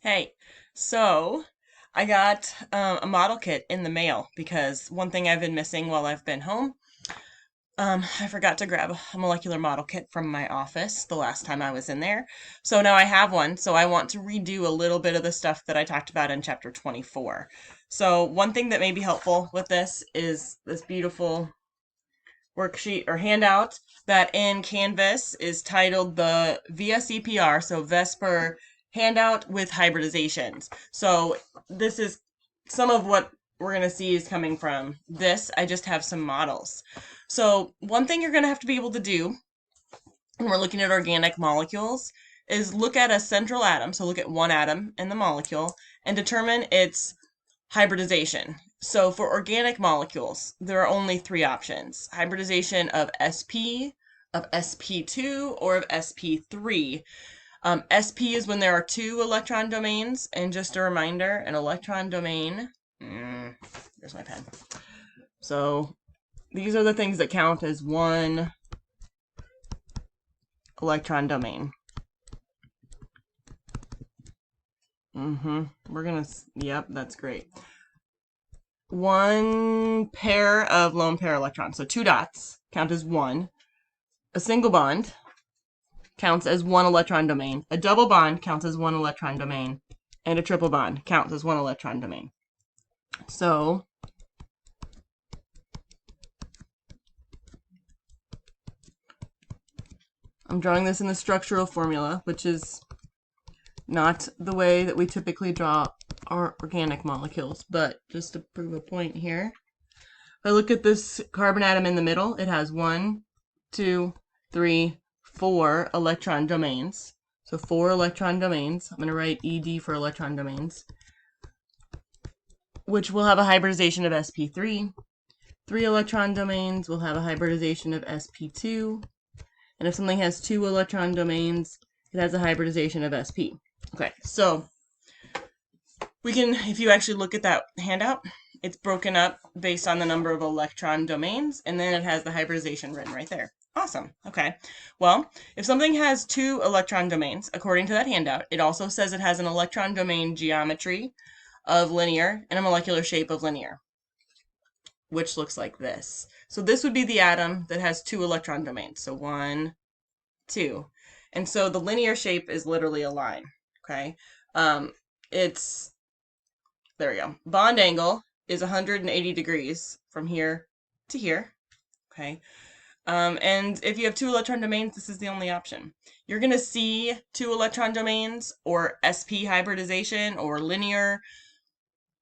Hey, so I got a model kit in the mail because one thing I've been missing while I've been home, I forgot to grab a molecular model kit from my office the last time I was in there. So now I have one, so I want to redo a little bit of the stuff that I talked about in chapter 24. So one thing that may be helpful with this is this beautiful worksheet or handout that in Canvas is titled the VSEPR, so Vesper handout with hybridizations. So this is some of what we're going to see is coming from this. I just have some models. So one thing you're going to have to be able to do when we're looking at organic molecules is look at a central atom. So look at one atom in the molecule and determine its hybridization. So for organic molecules, there are only three options: hybridization of sp, of sp2, or of sp3. Sp is when there are two electron domains, and just a reminder, an electron domain, there's my pen. So these are the things that count as one electron domain. Yep, that's great. One pair of lone pair electrons, so two dots, count as one. A single bond counts as one electron domain. A double bond counts as one electron domain. And a triple bond counts as one electron domain. So I'm drawing this in the structural formula, which is not the way that we typically draw our organic molecules, but just to prove a point here. If I look at this carbon atom in the middle, it has 1, 2, 3, 4 electron domains. So 4 electron domains. I'm going to write ED for electron domains, which will have a hybridization of sp3. 3 electron domains will have a hybridization of sp2. And if something has 2 electron domains, it has a hybridization of sp. Okay, so we can, if you actually look at that handout, it's broken up based on the number of electron domains, and then it has the hybridization written right there. Awesome. Okay. Well, if something has 2 electron domains, according to that handout, it also says it has an electron domain geometry of linear and a molecular shape of linear, which looks like this. So this would be the atom that has 2 electron domains. So 1, 2. And so the linear shape is literally a line. Okay. There we go. Bond angle is 180 degrees from here to here. Okay. And if you have 2 electron domains, this is the only option. You're going to see 2 electron domains or sp hybridization or linear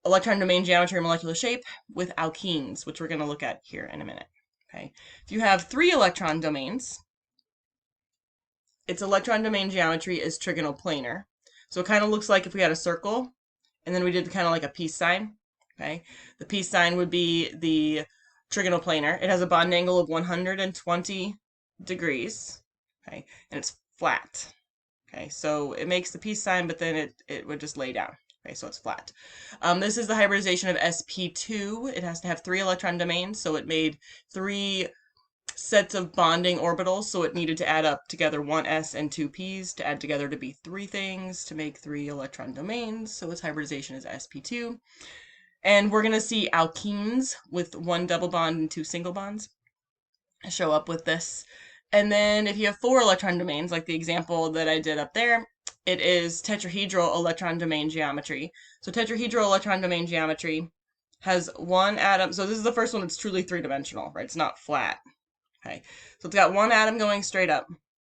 electron domain geometry or molecular shape with alkenes, which we're going to look at here in a minute. Okay. If you have 3 electron domains, its electron domain geometry is trigonal planar. So it kind of looks like if we had a circle and then we did kind of like a peace sign. Okay. The peace sign would be the trigonal planar. It has a bond angle of 120 degrees. Okay. And it's flat. Okay. So it makes the peace sign, but then it would just lay down. Okay, so it's flat. This is the hybridization of sp2. It has to have 3 electron domains, so it made 3 sets of bonding orbitals, so it needed to add up together 1 s and 2 p's to add together to be 3 things to make 3 electron domains, so its hybridization is sp2. And we're going to see alkenes with 1 double bond and 2 single bonds show up with this. And then if you have 4 electron domains, like the example that I did up there, it is tetrahedral electron domain geometry. So tetrahedral electron domain geometry has 1 atom. So this is the first one that's truly 3-dimensional, right? It's not flat. Okay. So it's got 1 atom going straight up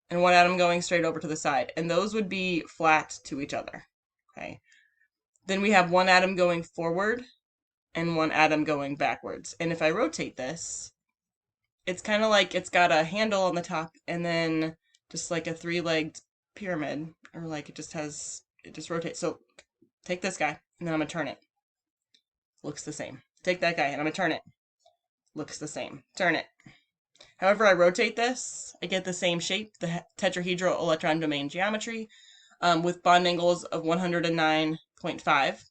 and 1 atom going straight over to the side. And those would be flat to each other. Okay. Then we have 1 atom going forward and 1 atom going backwards. And if I rotate this, it's kind of like it's got a handle on the top and then just like a 3-legged pyramid, or like it just rotates. So take this guy and then I'm gonna turn it. Looks the same. Take that guy and I'm gonna turn it. Looks the same. Turn it. However I rotate this, I get the same shape, the tetrahedral electron domain geometry, with bond angles of 109.5.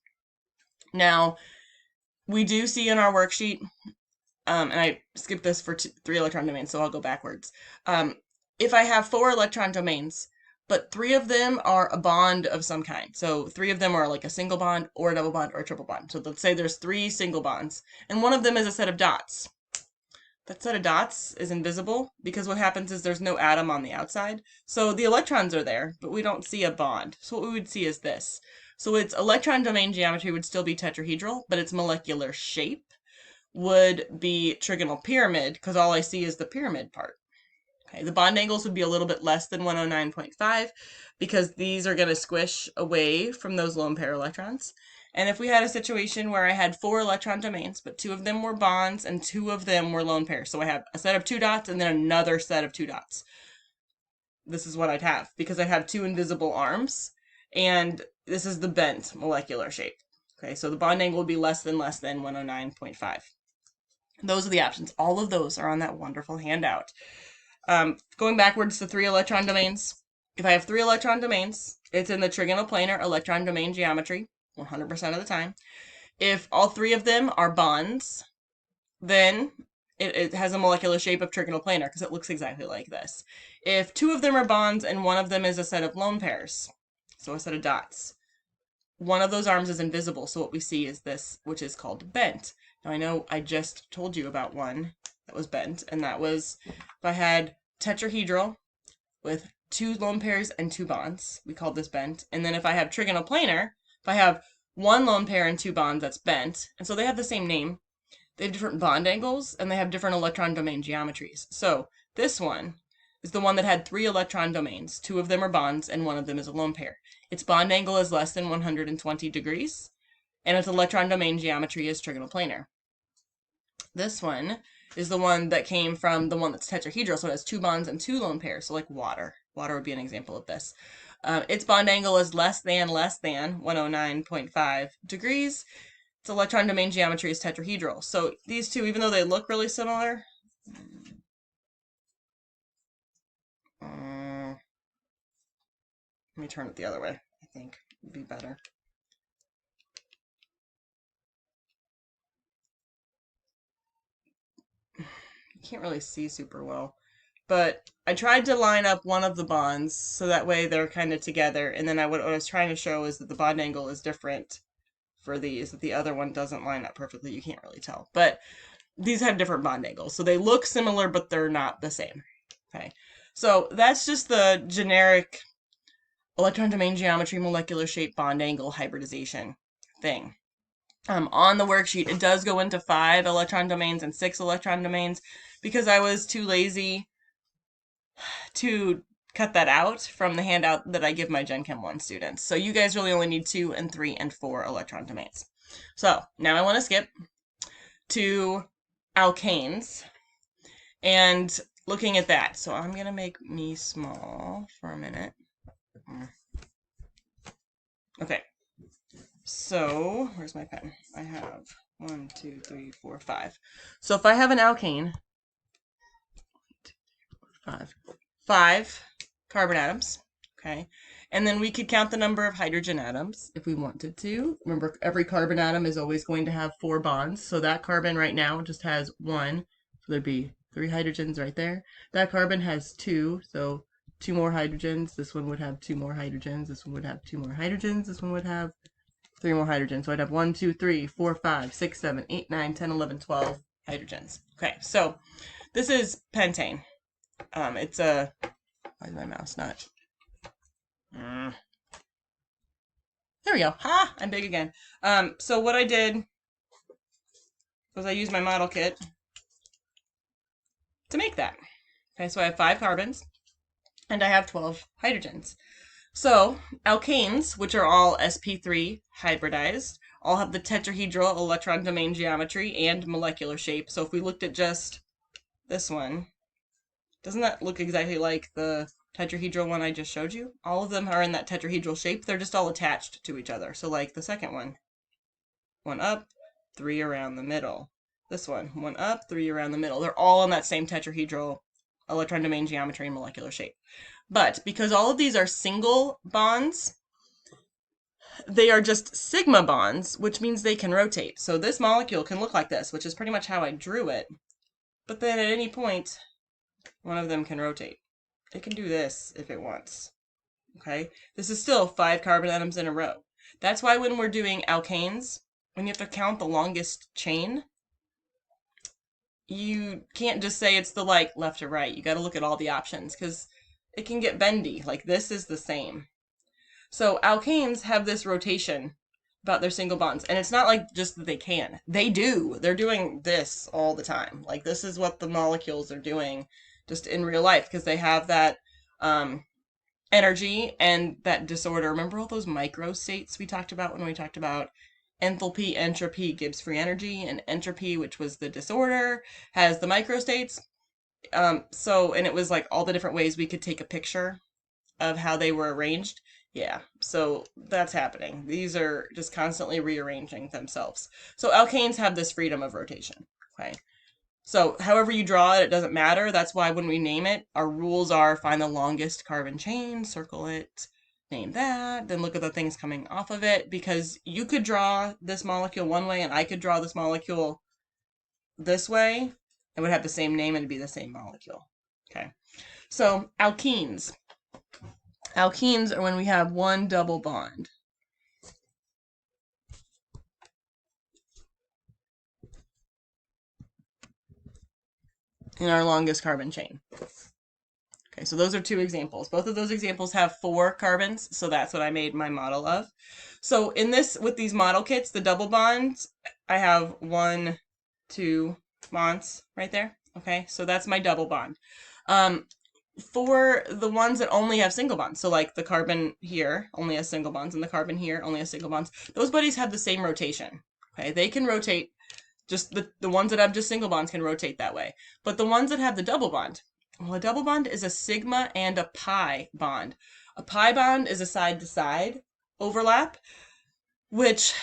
Now, we do see in our worksheet, and I skipped this for 3 electron domains, so I'll go backwards. If I have 4 electron domains, but 3 of them are a bond of some kind. So 3 of them are like a single bond or a double bond or a triple bond. So let's say there's 3 single bonds, and one of them is a set of dots. That set of dots is invisible because what happens is there's no atom on the outside. So the electrons are there, but we don't see a bond. So what we would see is this. So its electron domain geometry would still be tetrahedral, but its molecular shape would be trigonal pyramid because all I see is the pyramid part. Okay, the bond angles would be a little bit less than 109.5 because these are going to squish away from those lone pair electrons. And if we had a situation where I had 4 electron domains, but 2 of them were bonds and 2 of them were lone pairs, so I have a set of 2 dots and then another set of 2 dots. This is what I'd have because I'd have 2 invisible arms, and this is the bent molecular shape. Okay, so the bond angle would be less than 109.5. Those are the options. All of those are on that wonderful handout. Going backwards to 3 electron domains. If I have 3 electron domains, it's in the trigonoplanar electron domain geometry 100% of the time. If all 3 of them are bonds, then it has a molecular shape of trigonoplanar because it looks exactly like this. If 2 of them are bonds and one of them is a set of lone pairs, so a set of dots, one of those arms is invisible, so what we see is this, which is called bent. Now I know I just told you about one that was bent, and that was if I had tetrahedral with 2 lone pairs and 2 bonds, we called this bent. And then if I have trigonoplanar, if I have 1 lone pair and 2 bonds, that's bent. And so they have the same name. They have different bond angles, and they have different electron domain geometries. So this one is the one that had 3 electron domains. 2 of them are bonds, and 1 of them is a lone pair. Its bond angle is less than 120 degrees, and its electron domain geometry is trigonoplanar. This one is the one that came from the one that's tetrahedral, so it has 2 bonds and 2 lone pairs, so like water. Water would be an example of this. Its bond angle is less than 109.5 degrees. Its electron domain geometry is tetrahedral. So these two, even though they look really similar, let me turn it the other way. I think would be better. You can't really see super well. But I tried to line up one of the bonds so that way they're kind of together. And then what I was trying to show is that the bond angle is different for these, that the other one doesn't line up perfectly. You can't really tell. But these have different bond angles. So they look similar, but they're not the same. Okay. So that's just the generic electron domain geometry, molecular shape, bond angle hybridization thing. On the worksheet, it does go into 5 electron domains and 6 electron domains because I was too lazy to cut that out from the handout that I give my Gen Chem 1 students. So you guys really only need 2 and 3 and 4 electron domains. So now I want to skip to alkanes and looking at that. So I'm going to make me small for a minute. Okay. So where's my pen? I have 1, 2, 3, 4, 5. So if I have an alkane, 5 carbon atoms, okay? And then we could count the number of hydrogen atoms if we wanted to. Remember, every carbon atom is always going to have 4 bonds. So that carbon right now just has 1. So there'd be 3 hydrogens right there. That carbon has 2, so 2 more hydrogens. This one would have 2 more hydrogens. This one would have 2 more hydrogens. This one would have 3 more hydrogens. So I'd have 1, 2, 3, 4, 5, 6, 7, 8, 9, 10, 11, 12 hydrogens. Okay, so this is pentane. It's a, why is my mouse not? There we go. Ha! I'm big again. So what I did was I used my model kit to make that. Okay, so I have 5 carbons and I have 12 hydrogens. So alkanes, which are all sp3 hybridized, all have the tetrahedral electron domain geometry and molecular shape. So if we looked at just this one, doesn't that look exactly like the tetrahedral one I just showed you? All of them are in that tetrahedral shape. They're just all attached to each other. So like the second one, 1 up, 3 around the middle. This one, 1 up, 3 around the middle. They're all in that same tetrahedral electron domain geometry and molecular shape. But because all of these are single bonds, they are just sigma bonds, which means they can rotate. So this molecule can look like this, which is pretty much how I drew it. But then at any point, one of them can rotate. It can do this if it wants. Okay, this is still 5 carbon atoms in a row. That's why when we're doing alkanes, when you have to count the longest chain, you can't just say it's the like left or right. You got to look at all the options because it can get bendy. Like this is the same. So alkanes have this rotation about their single bonds, and it's not like just that they can. They do. They're doing this all the time. Like this is what the molecules are doing just in real life because they have that energy and that disorder. Remember all those micro states we talked about when we talked about enthalpy? Entropy gives free energy, and entropy, which was the disorder, has the micro states. And it was like all the different ways we could take a picture of how they were arranged. Yeah, so that's happening. These are just constantly rearranging themselves. So alkanes have this freedom of rotation. Okay. So however you draw it, it doesn't matter. That's why when we name it, our rules are find the longest carbon chain, circle it, name that, then look at the things coming off of it, because you could draw this molecule one way and I could draw this molecule this way. It would have the same name and it'd be the same molecule. Okay. So alkenes. Alkenes are when we have one double bond. In our longest carbon chain. Okay, so those are 2 examples. Both of those examples have 4 carbons, so that's what I made my model of. So in this, with these model kits, the double bonds, I have 1, 2 bonds right there. Okay, so that's my double bond. For the ones that only have single bonds, so like the carbon here only has single bonds and the carbon here only has single bonds, those buddies have the same rotation. Okay, they can rotate, just the ones that have just single bonds can rotate that way. But the ones that have the double bond, well, a double bond is a sigma and a pi bond. A pi bond is a side-to-side overlap, which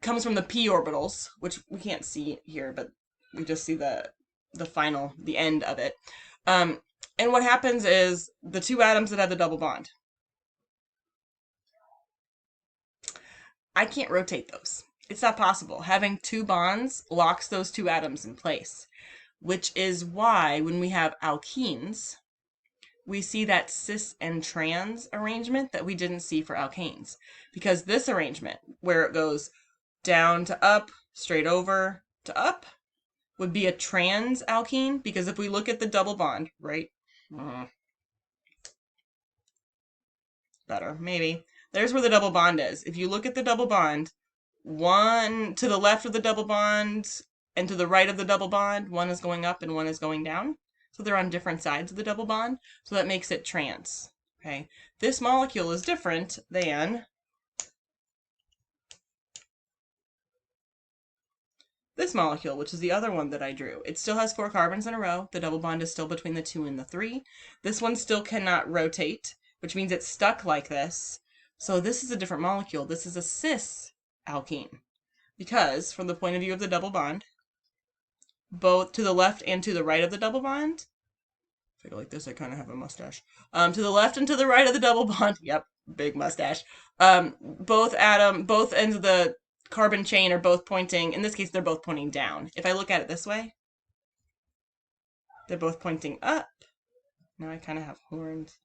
comes from the p orbitals, which we can't see here, but we just see the end of it. And what happens is the 2 atoms that have the double bond, I can't rotate those. It's not possible. Having 2 bonds locks those 2 atoms in place, which is why when we have alkenes, we see that cis and trans arrangement that we didn't see for alkanes. Because this arrangement, where it goes down to up, straight over to up, would be a trans alkene, because if we look at the double bond, right? Better, maybe. There's where the double bond is. If you look at the double bond, one to the left of the double bond and to the right of the double bond, one is going up and one is going down. So they're on different sides of the double bond. So that makes it trans. Okay. This molecule is different than this molecule, which is the other one that I drew. It still has 4 carbons in a row. The double bond is still between the 2 and the 3. This one still cannot rotate, which means it's stuck like this. So this is a different molecule. This is a cis alkene. Because from the point of view of the double bond, both to the left and to the right of the double bond, if I go like this, I kind of have a mustache. To the left and to the right of the double bond, yep, big mustache. Both ends of the carbon chain are both pointing, in this case, they're both pointing down. If I look at it this way, they're both pointing up. Now I kind of have horns.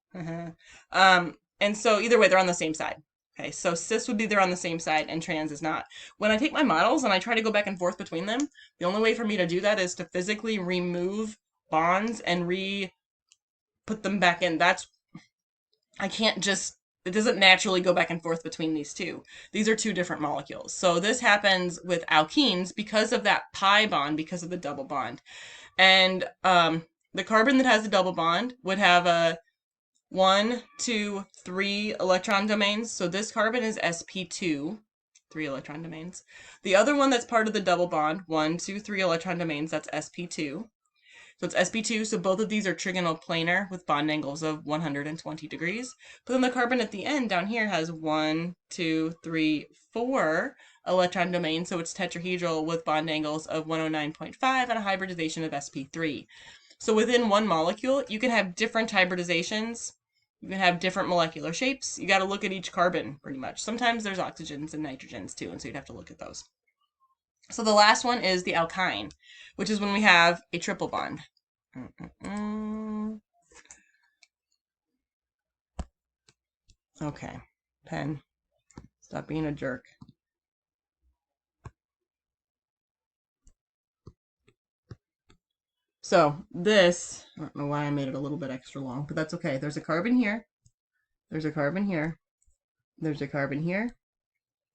And so either way, they're on the same side. Okay, so cis would be there on the same side and trans is not. When I take my models and I try to go back and forth between them, the only way for me to do that is to physically remove bonds and put them back in. I can't just, it doesn't naturally go back and forth between these 2. These are 2 different molecules. So this happens with alkenes because of that pi bond, because of the double bond. And the carbon that has the double bond would have a 1, 2, 3 electron domains. So this carbon is sp2, 3 electron domains. The other one that's part of the double bond, 1, 2, 3 electron domains, that's sp2. So it's sp2, so both of these are trigonoplanar with bond angles of 120 degrees. But then the carbon at the end down here has 1, 2, 3, 4 electron domains, so it's tetrahedral with bond angles of 109.5 and a hybridization of sp3. So within one molecule, you can have different hybridizations. You can have different molecular shapes. You got to look at each carbon pretty much. Sometimes there's oxygens and nitrogens too, and so you'd have to look at those. So the last one is the alkyne, which is when we have a triple bond. Okay, pen, stop being a jerk. So this, I don't know why I made it a little bit extra long, but that's okay. There's a carbon here, there's a carbon here, there's a carbon here,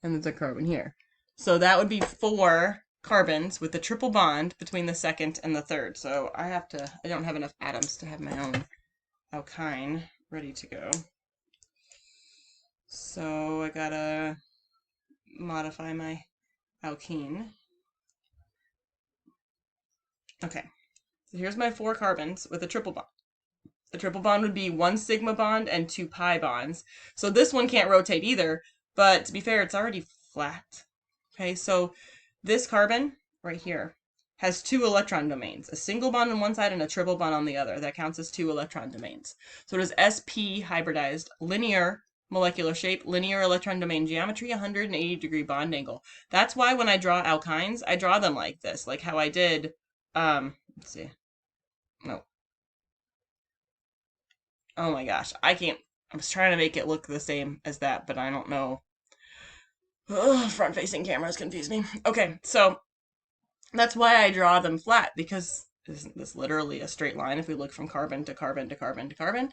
and there's a carbon here. So that would be 4 carbons with a triple bond between the second and the third. So I don't have enough atoms to have my own alkyne ready to go. So I gotta modify my alkene. Okay, so here's my 4 carbons with a triple bond. The triple bond would be 1 sigma bond and 2 pi bonds. So this one can't rotate either, but to be fair, it's already flat. Okay, so this carbon right here has 2 electron domains, a single bond on one side and a triple bond on the other. That counts as 2 electron domains. So it is sp hybridized, linear molecular shape, linear electron domain geometry, 180-degree bond angle. That's why when I draw alkynes, I draw them like this, like how I did, let's see, no. Oh my gosh, I can't, I was trying to make it look the same as that, but I don't know. Ugh, front-facing cameras confuse me. Okay, so that's why I draw them flat, because isn't this literally a straight line if we look from carbon to carbon to carbon to carbon?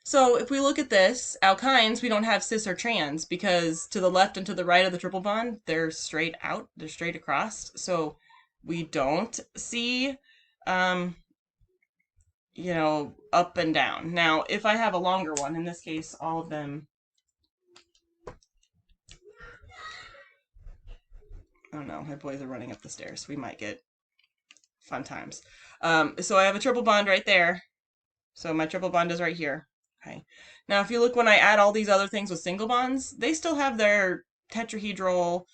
So if we look at this, alkynes, we don't have cis or trans because to the left and to the right of the triple bond, they're straight out, they're straight across. So we don't see, you know, up and down. Now, if I have a longer one, in this case, all of them, oh no, my boys are running up the stairs. We might get fun times. So I have a triple bond right there. So my triple bond is right here. Okay. Now, if you look when I add all these other things with single bonds, they still have their tetrahedral,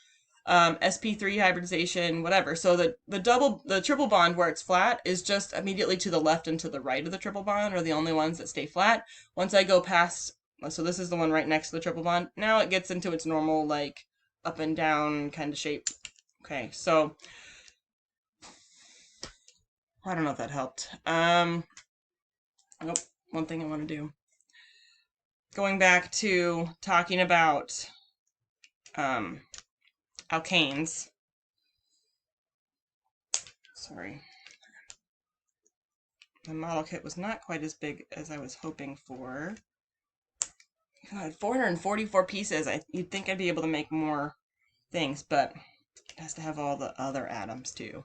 sp3 hybridization, whatever. So the triple bond where it's flat is just immediately to the left and to the right of the triple bond are the only ones that stay flat. Once I go past, so this is the one right next to the triple bond. Now it gets into its normal, like, up and down kind of shape. Okay, so I don't know if that helped. Oh, one thing I want to do. Going back to talking about alkanes. Sorry. The model kit was not quite as big as I was hoping for. God, 444 pieces. You'd think I'd be able to make more things, but it has to have all the other atoms too.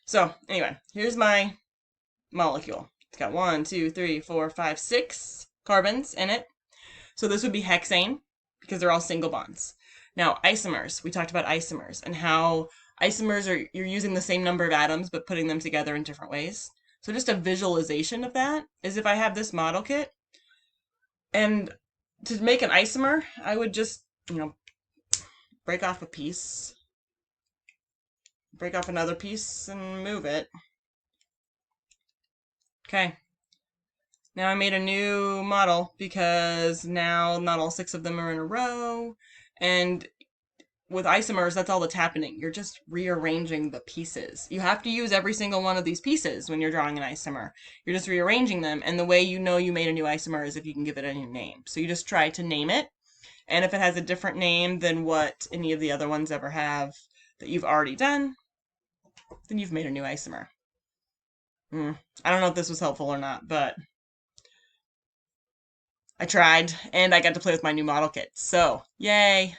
So anyway, here's my molecule. It's got 1, 2, 3, 4, 5, 6 carbons in it. So this would be hexane because they're all single bonds. Now, isomers. We talked about isomers and how isomers are, you're using the same number of atoms but putting them together in different ways. So just a visualization of that is if I have this model kit, and to make an isomer, I would just, break off a piece, break off another piece, and move it. Okay. Now I made a new model because now not all 6 of them are in a row. And with isomers, that's all that's happening. You're just rearranging the pieces. You have to use every single one of these pieces when you're drawing an isomer. You're just rearranging them. And the way you know you made a new isomer is if you can give it a new name. So you just try to name it. And if it has a different name than what any of the other ones ever have that you've already done, then you've made a new isomer. I don't know if this was helpful or not, but I tried, and I got to play with my new model kit. So, yay!